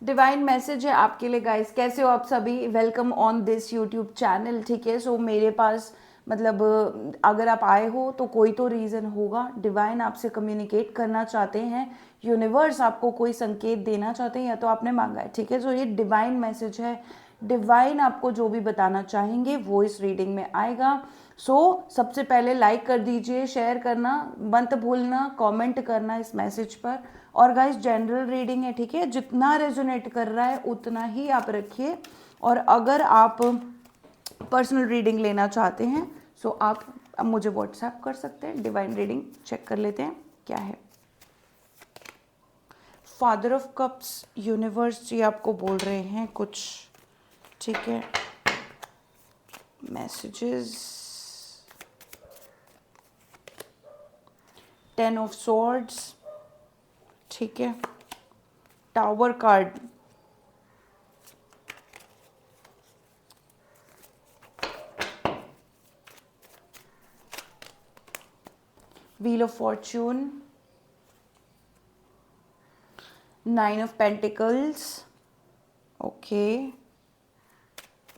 Divine message है आपके लिए गाइस। कैसे हो आप सभी? Welcome on this YouTube channel. ठीक है, सो मेरे पास मतलब अगर आप आए हो तो कोई तो रीज़न होगा। डिवाइन आपसे कम्युनिकेट करना चाहते हैं, यूनिवर्स आपको कोई संकेत देना चाहते हैं, या तो आपने मांगा है। ठीक है, सो ये डिवाइन मैसेज है। डिवाइन आपको जो भी बताना चाहेंगे वो इस रीडिंग में आएगा। सबसे पहले लाइक कर दीजिए, शेयर करना मत भूलना, कमेंट करना इस मैसेज पर। और गाइस जनरल रीडिंग है, ठीक है, जितना रेजोनेट कर रहा है उतना ही आप रखिए। और अगर आप पर्सनल रीडिंग लेना चाहते हैं सो आप अब मुझे व्हाट्सएप कर सकते हैं। डिवाइन रीडिंग चेक कर लेते हैं क्या है। फादर ऑफ कप्स, यूनिवर्स जी आपको बोल रहे हैं कुछ, ठीक है। मैसेजेस, 10 ऑफ सॉर्ड्स, ठीक है। Tower card, wheel of Fortune, 9 of pentacles, okay.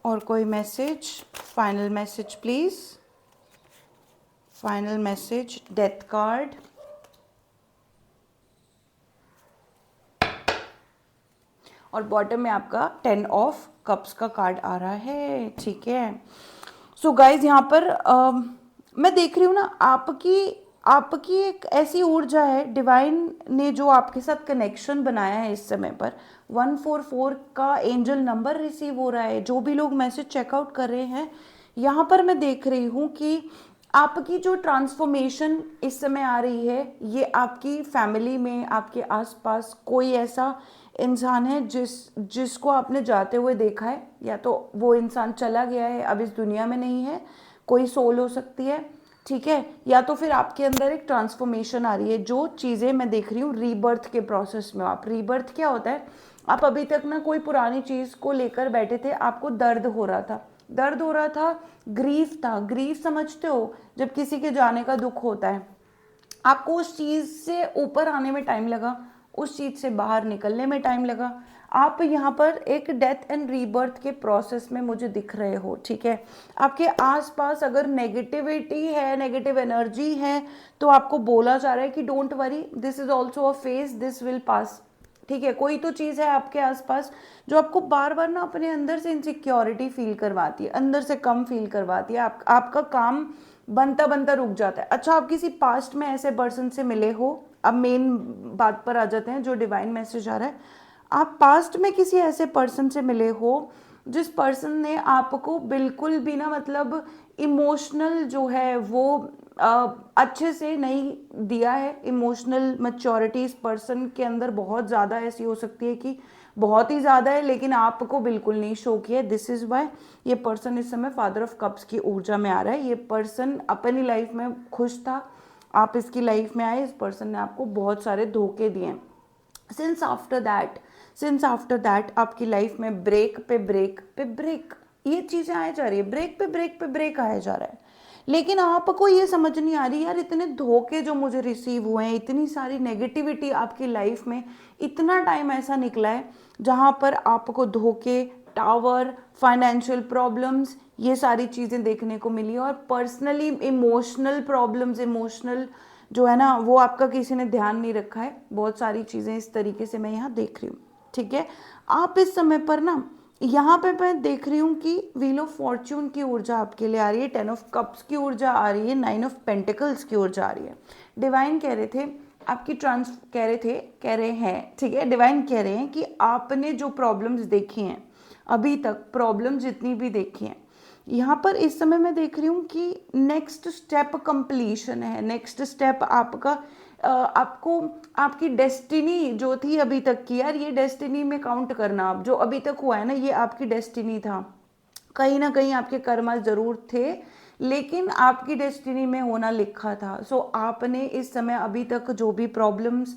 और कोई message, final message please, final message, death card, और बॉटम में आपका 10 ऑफ कप्स का कार्ड आ रहा है, ठीक है। सो गाइज यहाँ पर मैं देख रही हूँ ना, आपकी आपकी एक ऐसी ऊर्जा है, डिवाइन ने जो आपके साथ कनेक्शन बनाया है इस समय पर। 144 का एंजल नंबर रिसीव हो रहा है। जो भी लोग मैसेज चेकआउट कर रहे हैं, यहाँ पर मैं देख रही हूँ कि आपकी जो ट्रांसफॉर्मेशन इस समय आ रही है, ये आपकी फैमिली में, आपके आसपास कोई ऐसा इंसान है जिसको आपने जाते हुए देखा है, या तो वो इंसान चला गया है, अब इस दुनिया में नहीं है, कोई सोल हो सकती है, ठीक है। या तो फिर आपके अंदर एक ट्रांसफॉर्मेशन आ रही है। जो चीज़ें मैं देख रही हूँ, रीबर्थ के प्रोसेस में आप, रीबर्थ क्या होता है, आप अभी तक ना कोई पुरानी चीज़ को लेकर बैठे थे, आपको दर्द हो रहा था, दर्द हो रहा था, ग्रीफ था। ग्रीफ समझते हो, जब किसी के जाने का दुख होता है, आपको उस चीज़ से ऊपर आने में टाइम लगा, उस चीज़ से बाहर निकलने में टाइम लगा। आप यहाँ पर एक डेथ एंड रीबर्थ के प्रोसेस में मुझे दिख रहे हो, ठीक है। आपके आसपास अगर नेगेटिविटी है, नेगेटिव एनर्जी है, तो आपको बोला जा रहा है कि don't worry, this is also a phase, this will pass, ठीक है। कोई तो चीज़ है आपके आसपास जो आपको बार बार ना अपने अंदर से इनसिक्योरिटी फील करवाती है, अंदर से कम फील करवाती है। आपका काम बनता बनता रुक जाता है। अच्छा, आप किसी पास्ट में ऐसे पर्सन से मिले हो, अब मेन बात पर आ जाते हैं जो डिवाइन मैसेज आ रहा है। आप पास्ट में किसी ऐसे पर्सन से मिले हो जिस पर्सन ने आपको बिल्कुल भी ना मतलब इमोशनल जो है वो अच्छे से नहीं दिया है। इमोशनल मैच्योरिटी इस पर्सन के अंदर बहुत ज़्यादा ऐसी हो सकती है कि बहुत ही ज़्यादा है, लेकिन आपको बिल्कुल नहीं शो किया। दिस इज़ वाई ये पर्सन इस समय फादर ऑफ कप्स की ऊर्जा में आ रहा है। ये पर्सन अपनी लाइफ में खुश था, आप इसकी लाइफ में आए, इस पर्सन ने आपको बहुत सारे धोखे दिए। Since after that since after that आपकी लाइफ में ब्रेक पे ब्रेक पे ब्रेक ये चीज़ें आए जा रही है, ब्रेक पे ब्रेक पे ब्रेक आया जा रहा है। लेकिन आपको ये समझ नहीं आ रही, यार इतने धोखे जो मुझे रिसीव हुए हैं, इतनी सारी नेगेटिविटी आपकी लाइफ में, इतना टाइम ऐसा निकला है जहाँ पर आपको धोखे, टावर, फाइनेंशियल प्रॉब्लम्स, ये सारी चीज़ें देखने को मिली। और पर्सनली इमोशनल प्रॉब्लम्स, इमोशनल जो है ना वो आपका किसी ने ध्यान नहीं रखा है। बहुत सारी चीज़ें इस तरीके से मैं यहाँ देख रही हूँ, ठीक है। आप इस समय पर ना यहाँ पे मैं देख रही हूँ कि व्हील ऑफ फॉर्च्यून की ऊर्जा आपके लिए आ रही है, 10 ऑफ कप्स की ऊर्जा आ रही है, 9 ऑफ पेंटिकल्स की ऊर्जा आ रही है। डिवाइन कह रहे थे आपकी कह रहे हैं, ठीक है, डिवाइन कह रहे हैं कि आपने जो प्रॉब्लम्स देखी हैं अभी तक, प्रॉब्लम जितनी भी देखी हैं, यहाँ पर इस समय मैं देख रही हूँ कि नेक्स्ट स्टेप कंप्लीशन है। नेक्स्ट स्टेप आपका आपको आपकी डेस्टिनी जो थी अभी तक की, यार ये डेस्टिनी में काउंट करना, आप जो अभी तक हुआ है ना ये आपकी डेस्टिनी था। कहीं ना कहीं आपके कर्मा जरूर थे, लेकिन आपकी डेस्टिनी में होना लिखा था। आपने इस समय अभी तक जो भी problems,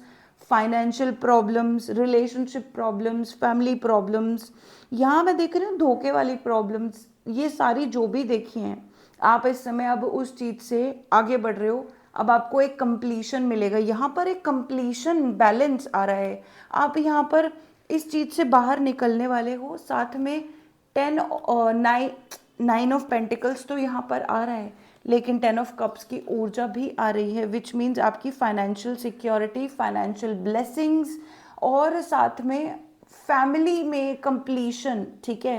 financial problems, relationship problems, family problems, यहाँ मैं देख रही हूँ धोखे वाली प्रॉब्लम्स, ये सारी जो भी देखी हैं, आप इस समय अब उस चीज़ से आगे बढ़ रहे हो। अब आपको एक कंप्लीशन मिलेगा, यहाँ पर एक कंप्लीशन बैलेंस आ रहा है। आप यहाँ पर इस चीज़ से बाहर निकलने वाले हो। साथ में 9 ऑफ पेंटिकल्स तो यहाँ पर आ रहा है, लेकिन 10 ऑफ कप्स की ऊर्जा भी आ रही है, विच मीन्स आपकी फाइनेंशियल सिक्योरिटी, फाइनेंशियल ब्लेसिंग्स, और साथ में फैमिली में कंप्लीशन, ठीक है,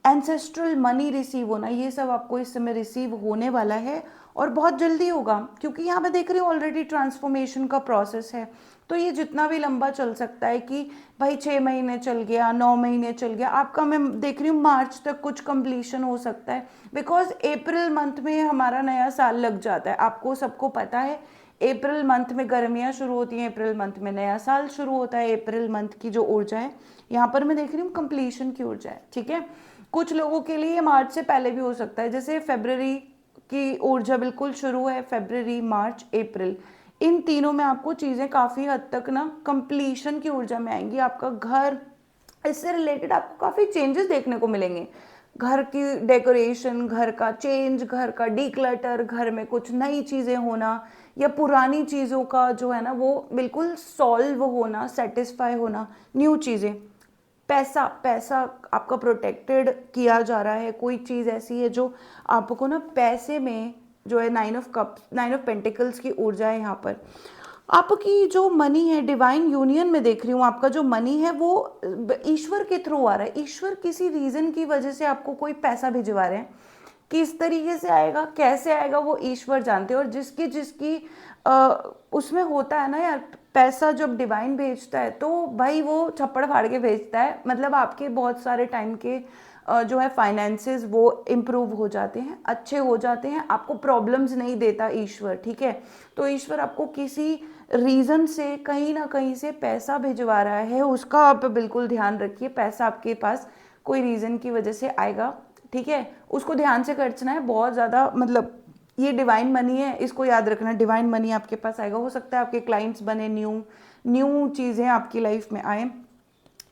एंसेस्ट्रल मनी रिसीव होना, ये सब आपको इस समय रिसीव होने वाला है और बहुत जल्दी होगा, क्योंकि यहाँ मैं देख रही हूँ ऑलरेडी ट्रांसफॉर्मेशन का प्रोसेस है। तो ये जितना भी लंबा चल सकता है कि भाई 6 महीने चल गया, 9 महीने चल गया, आपका मैं देख रही हूँ मार्च तक कुछ कंप्लीशन हो सकता है, बिकॉज अप्रैल मंथ में हमारा नया साल लग जाता है। आपको सबको पता है अप्रैल मंथ में गर्मियाँ शुरू होती हैं, अप्रैल मंथ में नया साल शुरू होता है। अप्रैल मंथ की जो ऊर्जा है यहाँ पर मैं देख रही हूँ कंप्लीशन की ऊर्जा है, ठीक है। कुछ लोगों के लिए मार्च से पहले भी हो सकता है, जैसे फरवरी की ऊर्जा बिल्कुल शुरू है, फरवरी, मार्च, अप्रैल, इन तीनों में आपको चीज़ें काफ़ी हद तक ना कंप्लीशन की ऊर्जा में आएंगी। आपका घर, इससे रिलेटेड आपको काफ़ी चेंजेस देखने को मिलेंगे। घर की डेकोरेशन, घर का चेंज, घर का डीक्लटर, घर में कुछ नई चीज़ें होना, या पुरानी चीज़ों का जो है ना वो बिल्कुल सॉल्व होना, सेटिस्फाई होना, न्यू चीज़ें। पैसा, पैसा आपका प्रोटेक्टेड किया जा रहा है। कोई चीज़ ऐसी है जो आपको ना पैसे में जो है 9 ऑफ कप्स, 9 ऑफ पेंटिकल्स की ऊर्जा है यहाँ पर। आपकी जो मनी है डिवाइन यूनियन में देख रही हूँ, आपका जो मनी है वो ईश्वर के थ्रू आ रहा है। ईश्वर किसी रीज़न की वजह से आपको कोई पैसा भिजवा रहे हैं, किस तरीके से आएगा, कैसे आएगा, वो ईश्वर जानते हैं। और जिसकी जिसकी उसमें होता है ना यार, पैसा जब डिवाइन भेजता है तो भाई वो छप्पड़ फाड़ के भेजता है, मतलब आपके बहुत सारे टाइम के जो है फाइनेंसेस वो इम्प्रूव हो जाते हैं, अच्छे हो जाते हैं, आपको प्रॉब्लम्स नहीं देता ईश्वर, ठीक है। तो ईश्वर आपको किसी रीज़न से कहीं ना कहीं से पैसा भिजवा रहा है, उसका आप बिल्कुल ध्यान रखिए। पैसा आपके पास कोई रीज़न की वजह से आएगा, ठीक है, उसको ध्यान से खर्चना है, बहुत ज़्यादा, मतलब ये डिवाइन मनी है, इसको याद रखना। डिवाइन मनी आपके पास आएगा, हो सकता है आपके क्लाइंट्स बने, न्यू न्यू चीज़ें आपकी लाइफ में आए।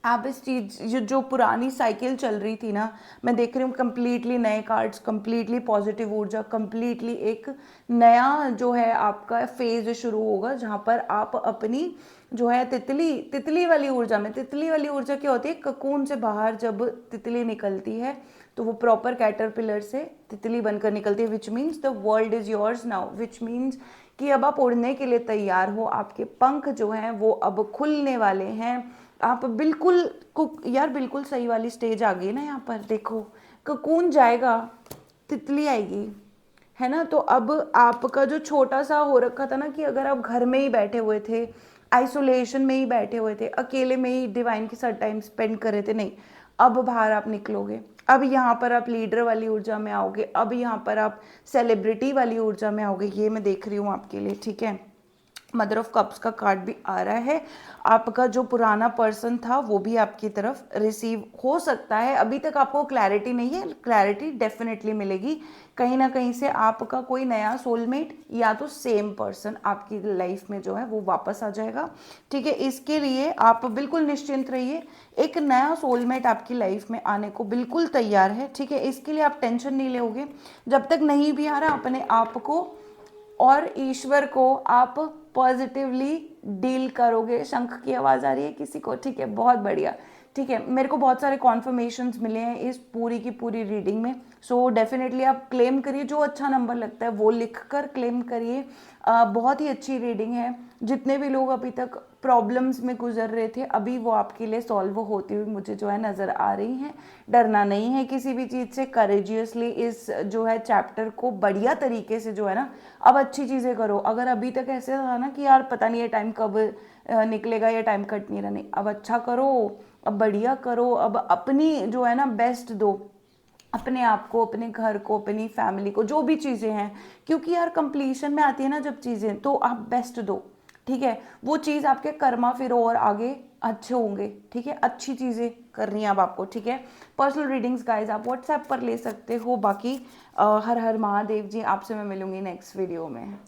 आप इस चीज़ जो पुरानी साइकिल चल रही थी ना, मैं देख रही हूँ कंप्लीटली नए कार्ड्स, कंप्लीटली पॉजिटिव ऊर्जा, कंप्लीटली एक नया जो है आपका फेज शुरू होगा, जहाँ पर आप अपनी जो है तितली तितली वाली ऊर्जा में, तितली वाली ऊर्जा क्या होती है, ककून से बाहर जब तितली निकलती है तो वो प्रॉपर कैटरपिलर से तितली बनकर निकलती है, which means the world is yours now, which means कि अब आप उड़ने के लिए तैयार हो, आपके पंख जो हैं वो अब खुलने वाले हैं। आप बिल्कुल यार बिल्कुल सही वाली स्टेज आ गई ना यहाँ पर, देखो ककून जाएगा, तितली आएगी, है ना। तो अब आपका जो छोटा सा हो रखा था ना कि अगर आप घर में ही बैठे हुए थे, आइसोलेशन में ही बैठे हुए थे, अकेले में ही डिवाइन के साथ टाइम स्पेंड कर रहे थे, नहीं, अब बाहर आप निकलोगे, अब यहाँ पर आप लीडर वाली ऊर्जा में आओगे, अब यहाँ पर आप सेलिब्रिटी वाली ऊर्जा में आओगे, ये मैं देख रही हूँ आपके लिए, ठीक है। मदर ऑफ कप्स का कार्ड भी आ रहा है। आपका जो पुराना पर्सन था वो भी आपकी तरफ रिसीव हो सकता है। अभी तक आपको क्लैरिटी नहीं है, क्लैरिटी डेफिनेटली मिलेगी। कहीं ना कहीं से आपका कोई नया सोलमेट या तो सेम पर्सन आपकी लाइफ में जो है वो वापस आ जाएगा, ठीक है। इसके लिए आप बिल्कुल निश्चिंत रहिए, एक नया सोलमेट आपकी लाइफ में आने को बिल्कुल तैयार है, ठीक है। इसके लिए आप टेंशन नहीं लोगे। जब तक नहीं भी आ रहा, अपने आप को और ईश्वर को आप पॉजिटिवली डील करोगे। शंख की आवाज़ आ रही है किसी को, ठीक है, बहुत बढ़िया, ठीक है। मेरे को बहुत सारे कॉन्फर्मेशंस मिले हैं इस पूरी की पूरी रीडिंग में, सो डेफिनेटली आप क्लेम करिए, जो अच्छा नंबर लगता है वो लिख कर क्लेम करिए। बहुत ही अच्छी रीडिंग है। जितने भी लोग अभी तक प्रॉब्लम्स में गुजर रहे थे, अभी वो आपके लिए सॉल्व होती हुई मुझे जो है नज़र आ रही हैं। डरना नहीं है किसी भी चीज़ से, करेजियसली इस जो है चैप्टर को बढ़िया तरीके से जो है ना अब अच्छी चीज़ें करो। अगर अभी तक ऐसे था ना कि यार पता नहीं ये टाइम कब निकलेगा, ये टाइम कट नहीं रहा, नहीं, अब अच्छा करो, अब बढ़िया करो, अब अपनी जो है ना बेस्ट दो, अपने आप को, अपने घर को, अपनी फैमिली को, जो भी चीज़ें हैं, क्योंकि यार कंप्लीशन में आती है ना जब चीज़ें, तो आप बेस्ट दो, ठीक है। वो चीज़ आपके कर्मा फिर और आगे अच्छे होंगे, ठीक है। अच्छी चीज़ें करनी है अब आपको, ठीक है। पर्सनल रीडिंग्स गाइज आप व्हाट्सएप पर ले सकते हो। बाकी हर हर महादेव जी, आपसे मैं मिलूंगी नेक्स्ट वीडियो में।